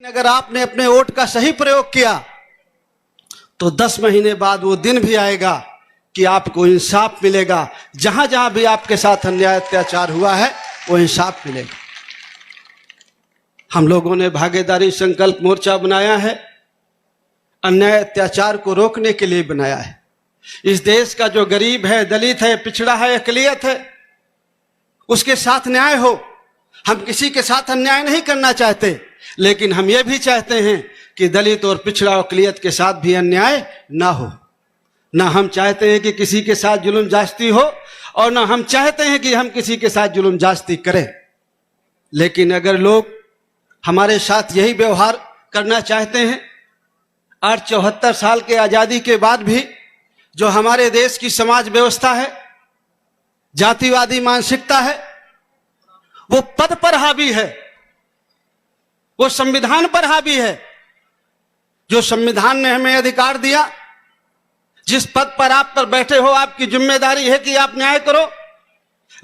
अगर आपने अपने वोट का सही प्रयोग किया तो 10 महीने बाद वो दिन भी आएगा कि आपको इंसाफ मिलेगा। जहां जहां भी आपके साथ अन्याय अत्याचार हुआ है वो इंसाफ मिलेगा। हम लोगों ने भागीदारी संकल्प मोर्चा बनाया है, अन्याय अत्याचार को रोकने के लिए बनाया है। इस देश का जो गरीब है, दलित है, पिछड़ा है, अकलियत है, उसके साथ न्याय हो। हम किसी के साथ अन्याय नहीं करना चाहते, लेकिन हम ये भी चाहते हैं कि दलित और पिछड़ा अकलियत के साथ भी अन्याय ना हो। ना हम चाहते हैं कि किसी के साथ जुल्म जास्ती हो और ना हम चाहते हैं कि हम किसी के साथ जुल्म जास्ती करें। लेकिन अगर लोग हमारे साथ यही व्यवहार करना चाहते हैं, आज 74 साल के आज़ादी के बाद भी जो हमारे देश की समाज व्यवस्था है, जातिवादी मानसिकता है, वो पद पर हावी है, वो संविधान पर हावी है। जो संविधान ने हमें अधिकार दिया, जिस पद पर आप पर बैठे हो, आपकी जिम्मेदारी है कि आप न्याय करो,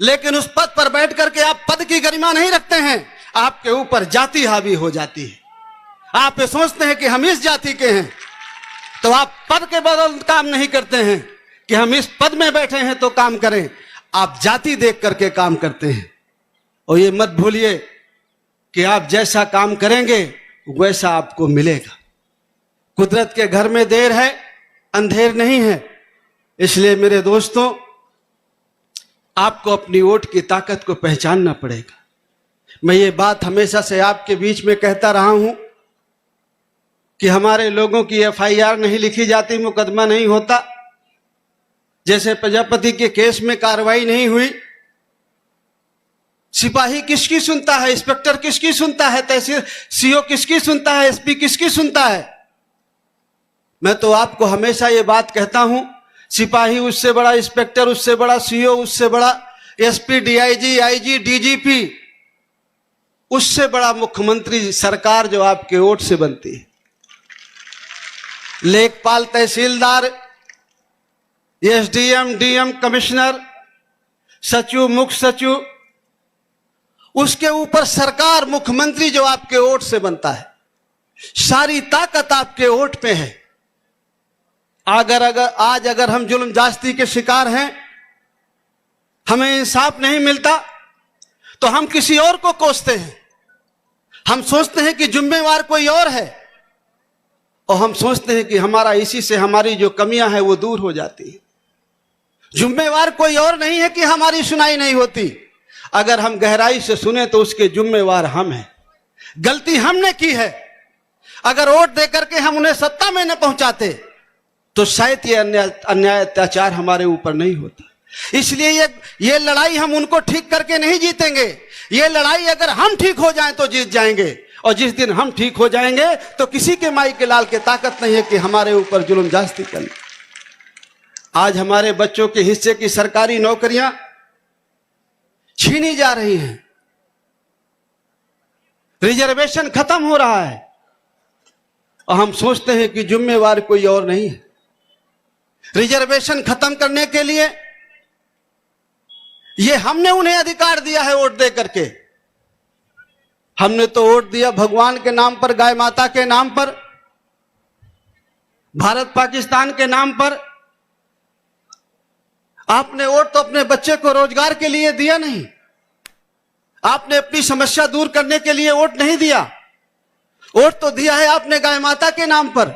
लेकिन उस पद पर बैठ करके आप पद की गरिमा नहीं रखते हैं, आपके ऊपर जाति हावी हो जाती है। आप ये सोचते हैं कि हम इस जाति के हैं, तो आप पद के बदल काम नहीं करते हैं कि हम इस पद में बैठे हैं तो काम करें। आप जाति देख करके काम करते हैं। और ये मत भूलिए कि आप जैसा काम करेंगे वैसा आपको मिलेगा। कुदरत के घर में देर है, अंधेर नहीं है। इसलिए मेरे दोस्तों, आपको अपनी वोट की ताकत को पहचानना पड़ेगा। मैं ये बात हमेशा से आपके बीच में कहता रहा हूं कि हमारे लोगों की FIR नहीं लिखी जाती, मुकदमा नहीं होता। जैसे प्रजापति के केस में कार्रवाई नहीं हुई, सिपाही किसकी सुनता है, इंस्पेक्टर किसकी सुनता है, तहसील CO किसकी सुनता है, SP किसकी सुनता है। मैं तो आपको हमेशा ये बात कहता हूं, सिपाही उससे बड़ा, इंस्पेक्टर उससे बड़ा, CO उससे बड़ा, SP DIG IG DGP उससे बड़ा मुख्यमंत्री सरकार जो आपके वोट से बनती है। लेखपाल, तहसीलदार, SDM DM कमिश्नर, सचिव, मुख्य सचिव, उसके ऊपर सरकार, मुख्यमंत्री जो आपके वोट से बनता है। सारी ताकत आपके वोट पे है। आज अगर हम जुल्म जास्ती के शिकार हैं, हमें इंसाफ नहीं मिलता, तो हम किसी और को कोसते हैं। हम सोचते हैं कि जिम्मेवार कोई और है, और हम सोचते हैं कि हमारा इसी से हमारी जो कमियां हैं वो दूर हो जाती है। जिम्मेवार कोई और नहीं है कि हमारी सुनाई नहीं होती। अगर हम गहराई से सुने तो उसके जिम्मेवार हम हैं। गलती हमने की है। अगर वोट देकर के हम उन्हें सत्ता में न पहुंचाते तो शायद ये अन्याय अत्याचार हमारे ऊपर नहीं होता। इसलिए ये लड़ाई हम उनको ठीक करके नहीं जीतेंगे। ये लड़ाई अगर हम ठीक हो जाएं तो जीत जाएंगे, और जिस दिन हम ठीक हो जाएंगे तो किसी के माई के लाल के ताकत नहीं है कि हमारे ऊपर जुल्म जास्ती कर ले। आज हमारे बच्चों के हिस्से की सरकारी नौकरियां छीनी जा रही हैं, रिजर्वेशन खत्म हो रहा है, और हम सोचते हैं कि जिम्मेवार कोई और नहीं है। रिजर्वेशन खत्म करने के लिए ये हमने उन्हें अधिकार दिया है वोट दे करके। हमने तो वोट दिया भगवान के नाम पर, गाय माता के नाम पर, भारत पाकिस्तान के नाम पर। आपने वोट तो अपने बच्चे को रोजगार के लिए दिया नहीं। आपने अपनी समस्या दूर करने के लिए वोट नहीं दिया। वोट तो दिया है आपने गाय माता के नाम पर,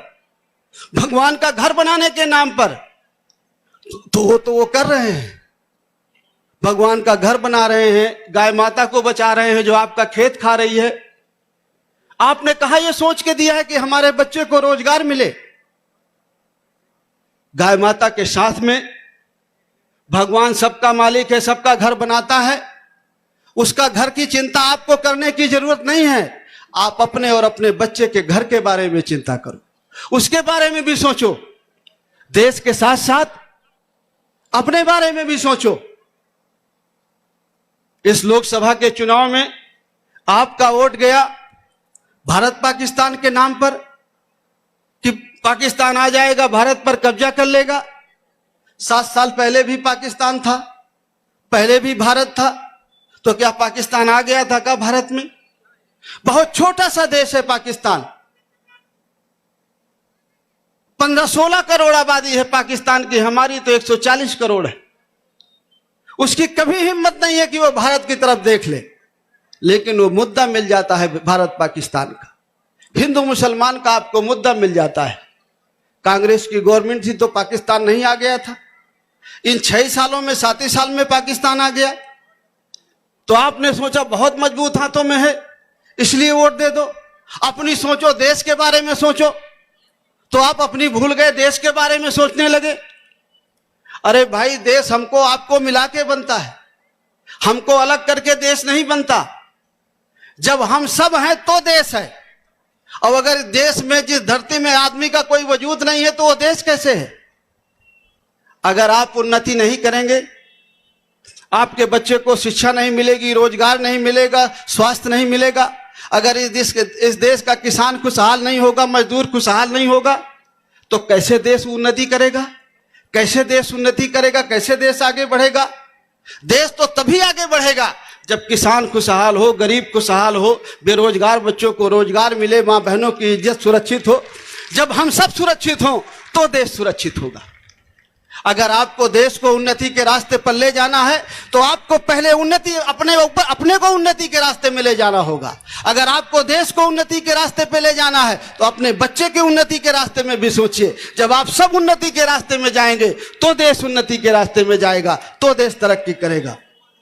भगवान का घर बनाने के नाम पर। तो वो कर रहे हैं, भगवान का घर बना रहे हैं, गाय माता को बचा रहे हैं जो आपका खेत खा रही है। आपने कहा यह सोच के दिया है कि हमारे बच्चे को रोजगार मिले। गाय माता के साथ में भगवान सबका मालिक है, सबका घर बनाता है। उसका घर की चिंता आपको करने की जरूरत नहीं है। आप अपने और अपने बच्चे के घर के बारे में चिंता करो, उसके बारे में भी सोचो। देश के साथ साथ अपने बारे में भी सोचो। इस लोकसभा के चुनाव में आपका वोट गया भारत पाकिस्तान के नाम पर कि पाकिस्तान आ जाएगा, भारत पर कब्जा कर लेगा। 7 साल पहले भी पाकिस्तान था, पहले भी भारत था, तो क्या पाकिस्तान आ गया था क्या भारत में? बहुत छोटा सा देश है पाकिस्तान। 15-16 करोड़ आबादी है पाकिस्तान की, हमारी तो 140 करोड़ है। उसकी कभी हिम्मत नहीं है कि वो भारत की तरफ देख ले, लेकिन वो मुद्दा मिल जाता है भारत पाकिस्तान का, हिंदू मुसलमान का आपको मुद्दा मिल जाता है। कांग्रेस की गवर्नमेंट थी तो पाकिस्तान नहीं आ गया था। इन 6 सालों में 7 साल में पाकिस्तान आ गया। तो आपने सोचा बहुत मजबूत हाथों में है इसलिए वोट दे दो। अपनी सोचो, देश के बारे में सोचो, तो आप अपनी भूल गए, देश के बारे में सोचने लगे। अरे भाई, देश हमको आपको मिला के बनता है, हमको अलग करके देश नहीं बनता। जब हम सब हैं तो देश है, और अगर देश में जिस धरती में आदमी का कोई वजूद नहीं है तो वो देश कैसे है? अगर आप उन्नति नहीं करेंगे, आपके बच्चे को शिक्षा नहीं मिलेगी, रोजगार नहीं मिलेगा, स्वास्थ्य नहीं मिलेगा, अगर इस देश का किसान खुशहाल नहीं होगा, मजदूर खुशहाल नहीं होगा, तो कैसे देश उन्नति करेगा? कैसे देश उन्नति करेगा? कैसे देश आगे बढ़ेगा? देश तो तभी आगे बढ़ेगा जब किसान खुशहाल हो, गरीब खुशहाल हो, बेरोजगार बच्चों को रोजगार मिले, मां बहनों की इज्जत सुरक्षित हो। जब हम सब सुरक्षित हों तो देश सुरक्षित होगा। अगर आपको देश को उन्नति के रास्ते पर ले जाना है तो आपको पहले उन्नति अपने को उन्नति के रास्ते में ले जाना होगा। अगर आपको देश को उन्नति के रास्ते पे ले जाना है तो अपने बच्चे की उन्नति के रास्ते में भी सोचिए। जब आप सब उन्नति के रास्ते में जाएंगे तो देश उन्नति के रास्ते में जाएगा, तो देश तरक्की करेगा।